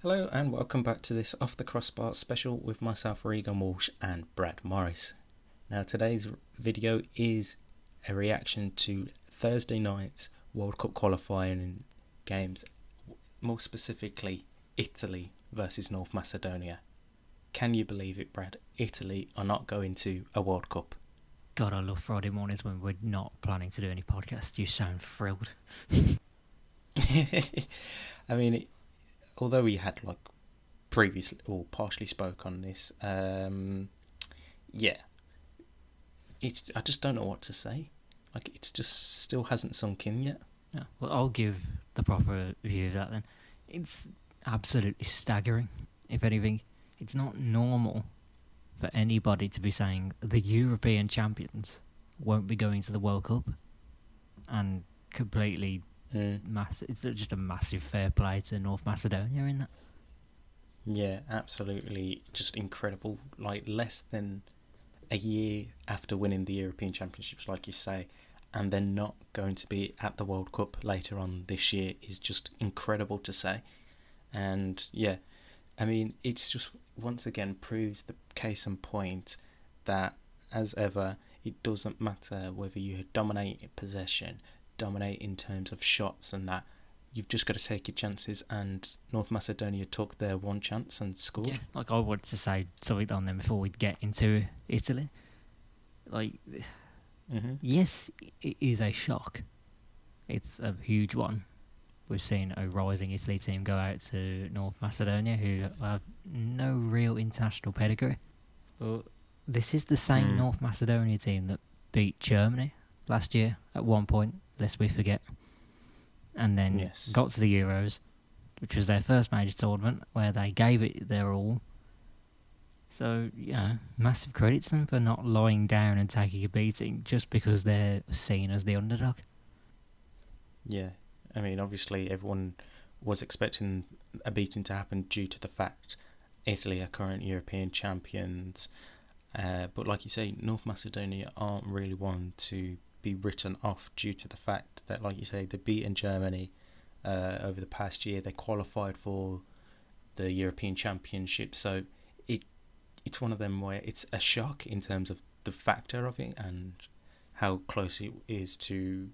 Hello and welcome back to this Off the Crossbar special with myself, Regan Walsh, and Brad Morris. Now today's video is a reaction to Thursday night's World Cup qualifying games, more specifically Italy versus North Macedonia. Can you believe it, Brad? Italy are not going to a World Cup. God, I love Friday mornings when we're not planning to do any podcasts. You sound thrilled. I mean, although we had previously or partially spoke on this, I just don't know what to say. It just still hasn't sunk in yet. Yeah, well, I'll give the proper view of that then. It's absolutely staggering. If anything, it's not normal for anybody to be saying the European champions won't be going to the World Cup, and completely it's just a massive fair play to North Macedonia in that. Yeah, absolutely, just incredible. Less than a year after winning the European Championships, like you say, and then not going to be at the World Cup later on this year is just incredible to say. And yeah, I mean, it's just once again proves the case in point that, as ever, it doesn't matter whether you dominate possession, dominate in terms of shots and that. You've just got to take your chances, and North Macedonia took their one chance and scored. Yeah, I wanted to say something on them before we get into Italy. Yes, it is a shock. It's a huge one. We've seen a rising Italy team go out to North Macedonia, who have no real international pedigree. But this is the same North Macedonia team that beat Germany last year at one point, lest we forget. And then got to the Euros, which was their first major tournament, where they gave it their all. So, massive credit to them for not lying down and taking a beating just because they're seen as the underdog. Yeah, I mean, obviously everyone was expecting a beating to happen due to the fact Italy are current European champions. But like you say, North Macedonia aren't really one to be written off due to the fact that, like you say, they've beaten Germany over the past year. They qualified for the European Championship, so it's one of them where it's a shock in terms of the factor of it and how close it is to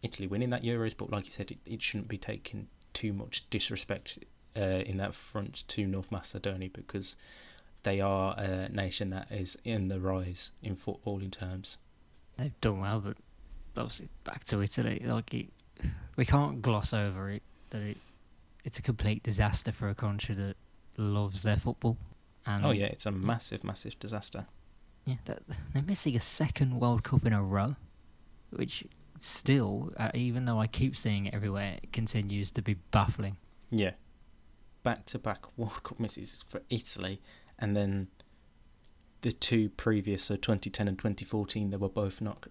Italy winning that Euros. But like you said, it shouldn't be taken too much disrespect in that front to North Macedonia, because they are a nation that is in the rise in footballing terms. They've done well, but obviously back to Italy, we can't gloss over it that it's a complete disaster for a country that loves their football. And it's a massive, massive disaster. Yeah, they're missing a second World Cup in a row, which still, even though I keep seeing it everywhere, it continues to be baffling. Yeah, back-to-back World Cup misses for Italy, and then the two previous, so 2010 and 2014, they were both knocked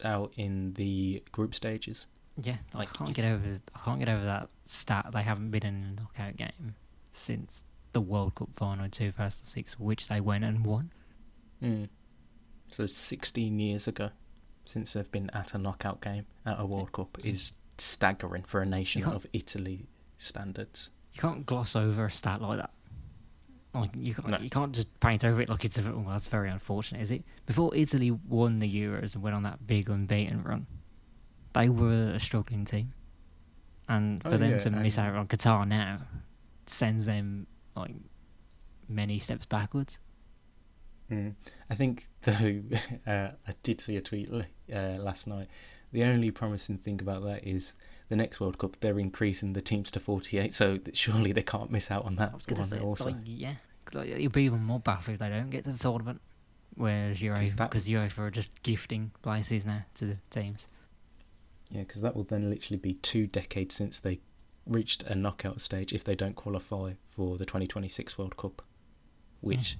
out in the group stages. Yeah, I can't get over that stat. They haven't been in a knockout game since the World Cup final in 2006, which they went and won. So 16 years ago since they've been at a knockout game at a World Cup is staggering for a nation of Italy standards. You can't gloss over a stat like that. You can't just paint over it like it's that's very unfortunate, is it? Before Italy won the Euros and went on that big unbeaten run, they were a struggling team. And for them to miss out on Qatar now sends them many steps backwards. I think, though, I did see a tweet last night. The only promising thing about that is the next World Cup, they're increasing the teams to 48, so surely they can't miss out on that one also. It'll be even more baffling if they don't get to the tournament, whereas UEFA are just gifting places now to the teams. Yeah, because that will then literally be 2 decades since they reached a knockout stage if they don't qualify for the 2026 World Cup, which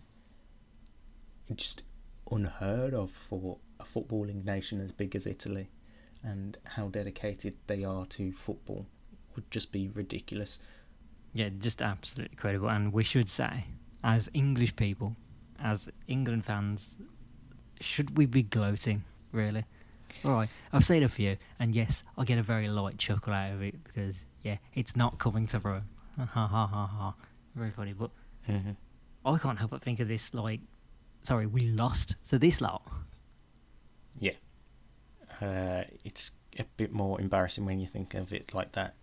is just unheard of for a footballing nation as big as Italy, and how dedicated they are to football would just be ridiculous. Yeah, just absolutely incredible. And we should say, as English people, as England fans, should we be gloating, really? Alright, I've seen a few, and yes, I get a very light chuckle out of it because, yeah, it's not coming to Rome. Ha ha ha ha. Very funny, but Hmm. I can't help but think of this like, sorry, we lost to this lot. Yeah. It's a bit more embarrassing when you think of it like that.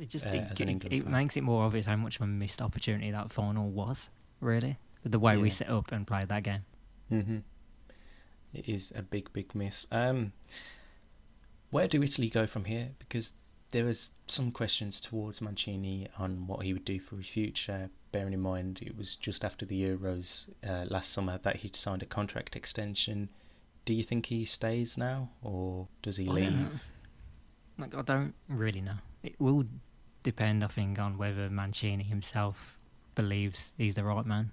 As an England It fan. makes it more obvious how much of a missed opportunity that final was, really. With the way we Yeah. set up and played that game. Hmm. It is a big, big miss. Where do Italy go from here? Because there was some questions towards Mancini on what he would do for his future, bearing in mind it was just after the Euros last summer that he'd signed a contract extension. Do you think he stays now, or does he I don't know. leave? Like, I don't really know. It will depend, I think, on whether Mancini himself believes he's the right man,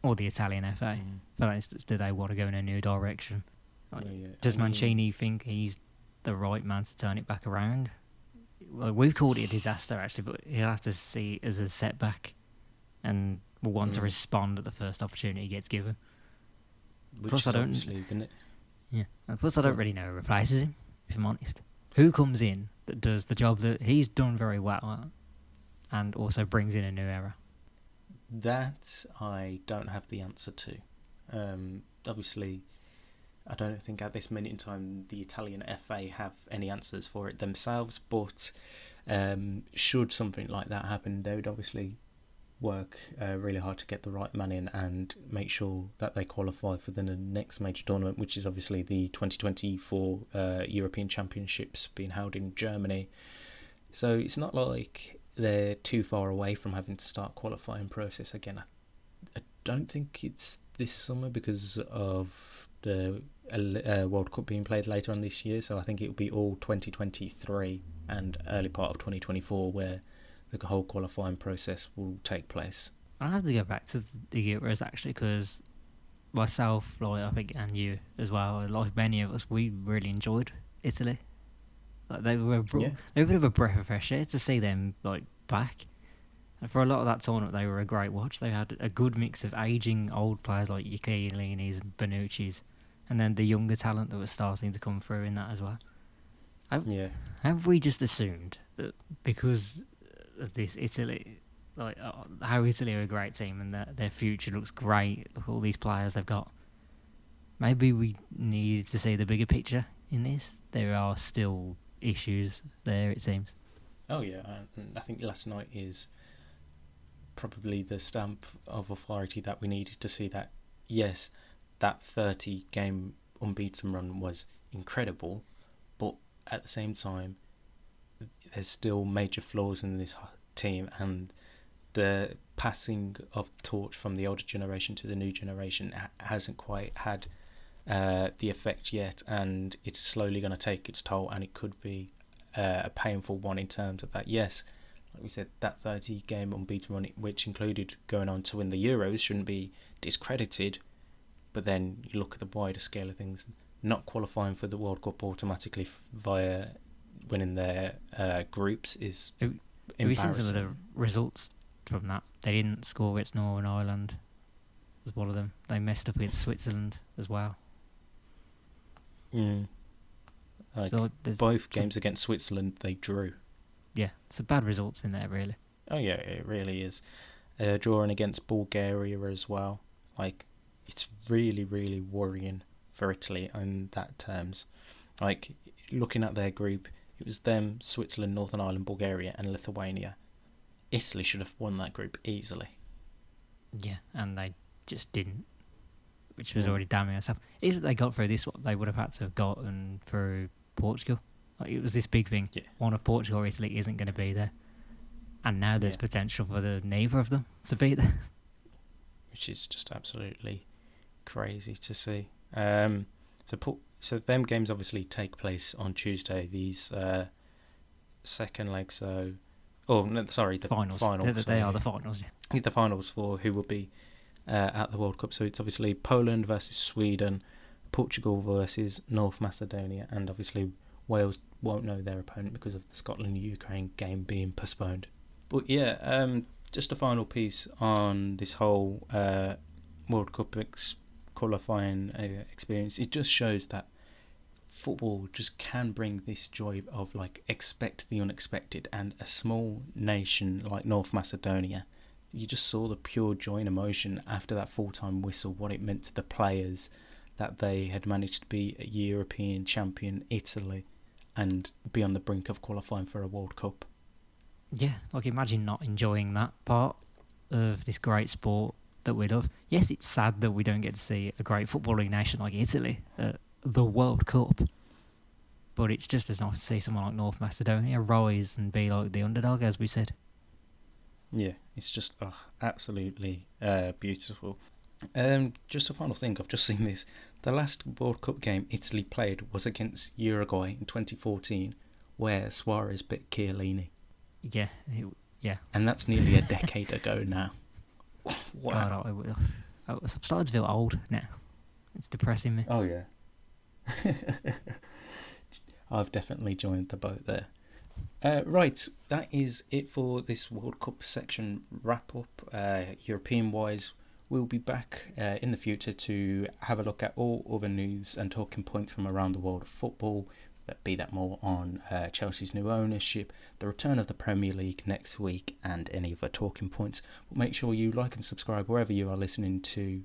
or the Italian FA. Mm. For instance, do they want to go in a new direction? Like, Yeah, does I mean, Mancini think he's the right man to turn it back around? Well, we've called it a disaster, actually, but he'll have to see it as a setback and will want to respond at the first opportunity he gets given. which plus is I don't- obviously Yeah. And plus, I don't really know who replaces him, if I'm honest. Who comes in that does the job that he's done very well at and also brings in a new era? that I don't have the answer to. Obviously, I don't think at this minute in time the Italian FA have any answers for it themselves, but should something like that happen, they would obviously work really hard to get the right man in and make sure that they qualify for the next major tournament, which is obviously the 2024 European Championships being held in Germany. So it's not like they're too far away from having to start qualifying process again. I don't think it's this summer because of the World Cup being played later on this year, so I think it'll be all 2023 and early part of 2024 where the whole qualifying process will take place. I'll have to go back to the Euros, actually, because myself, like I think, and you as well, like many of us, we really enjoyed Italy. Like they were a bit of a breath of fresh air to see them like back. And for a lot of that tournament, they were a great watch. They had a good mix of aging old players like Chiellini's and Bonucci's, and then the younger talent that was starting to come through in that as well. Have we just assumed that because of this Italy, like how Italy are a great team and that their future looks great, look at all these players they've got, maybe we need to see the bigger picture in this? There are still issues there, it seems. Oh yeah, I think last night is probably the stamp of authority that we needed to see that, yes, that 30 game unbeaten run was incredible, but at the same time there's still major flaws in this team, and the passing of the torch from the older generation to the new generation hasn't quite had the effect yet, and it's slowly going to take its toll, and it could be a painful one in terms of that. Yes, like we said, that 30 game unbeaten run, which included going on to win the Euros, shouldn't be discredited, but then you look at the wider scale of things, not qualifying for the World Cup automatically via winning their groups is Have you seen some of the results from that? They didn't score against Northern Ireland, was one of them. They messed up against Switzerland as well. So both games against Switzerland they drew. Yeah, some bad results in there, really. Oh yeah, it really is. Drawing against Bulgaria as well. Like, it's really, really worrying for Italy in that terms. Like, looking at their group, it was them, Switzerland, Northern Ireland, Bulgaria and Lithuania. Italy should have won that group easily. Yeah, and they just didn't, which was already damning us up. If they got through this one, they would have had to have gotten through Portugal. Like, it was this big thing. Yeah. One of Portugal or Italy isn't going to be there. And now there's potential for neither of them to be there. Which is just absolutely crazy to see. So them games obviously take place on Tuesday. These second leg. The Finals. They are the finals. Yeah. The finals for who will be at the World Cup. So it's obviously Poland versus Sweden, Portugal versus North Macedonia, and obviously Wales won't know their opponent because of the Scotland-Ukraine game being postponed. But yeah, just a final piece on this whole World Cup qualifying experience. It just shows that football just can bring this joy of like expect the unexpected, and a small nation like North Macedonia, you just saw the pure joy and emotion after that full-time whistle, what it meant to the players that they had managed to be a European champion, Italy, and be on the brink of qualifying for a World Cup. Yeah, like imagine not enjoying that part of this great sport that we love. Yes, it's sad that we don't get to see a great footballing nation like Italy at the World Cup, but it's just as nice to see someone like North Macedonia rise and be like the underdog, as we said. Yeah, it's just absolutely beautiful. Just a final thing, I've just seen this. The last World Cup game Italy played was against Uruguay in 2014, where Suarez bit Chiellini. Yeah, And that's nearly a decade ago now. Wow. God, I'm starting to feel old now. It's depressing me. Oh, yeah. I've definitely joined the boat there. Right, that is it for this World Cup section wrap-up. European-wise, we'll be back in the future to have a look at all other news and talking points from around the world of football, be that more on Chelsea's new ownership, the return of the Premier League next week, and any other talking points. But make sure you like and subscribe wherever you are listening to,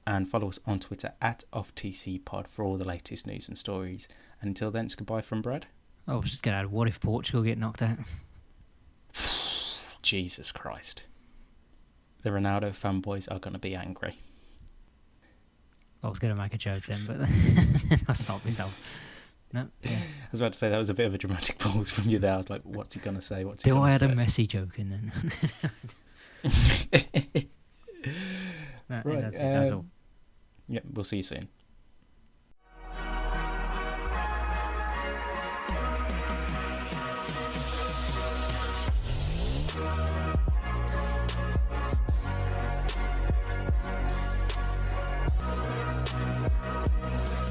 and follow us on Twitter at OffTCPod for all the latest news and stories. And until then, it's goodbye from Brad. I was just going to add, what if Portugal get knocked out? Jesus Christ. The Ronaldo fanboys are going to be angry. I was going to make a joke then, but I stopped myself. No, yeah. I was about to say that was a bit of a dramatic pause from you there. I was like, what's he going to say? Do I add a messy joke in then? Right, that's all. Yeah, we'll see you soon.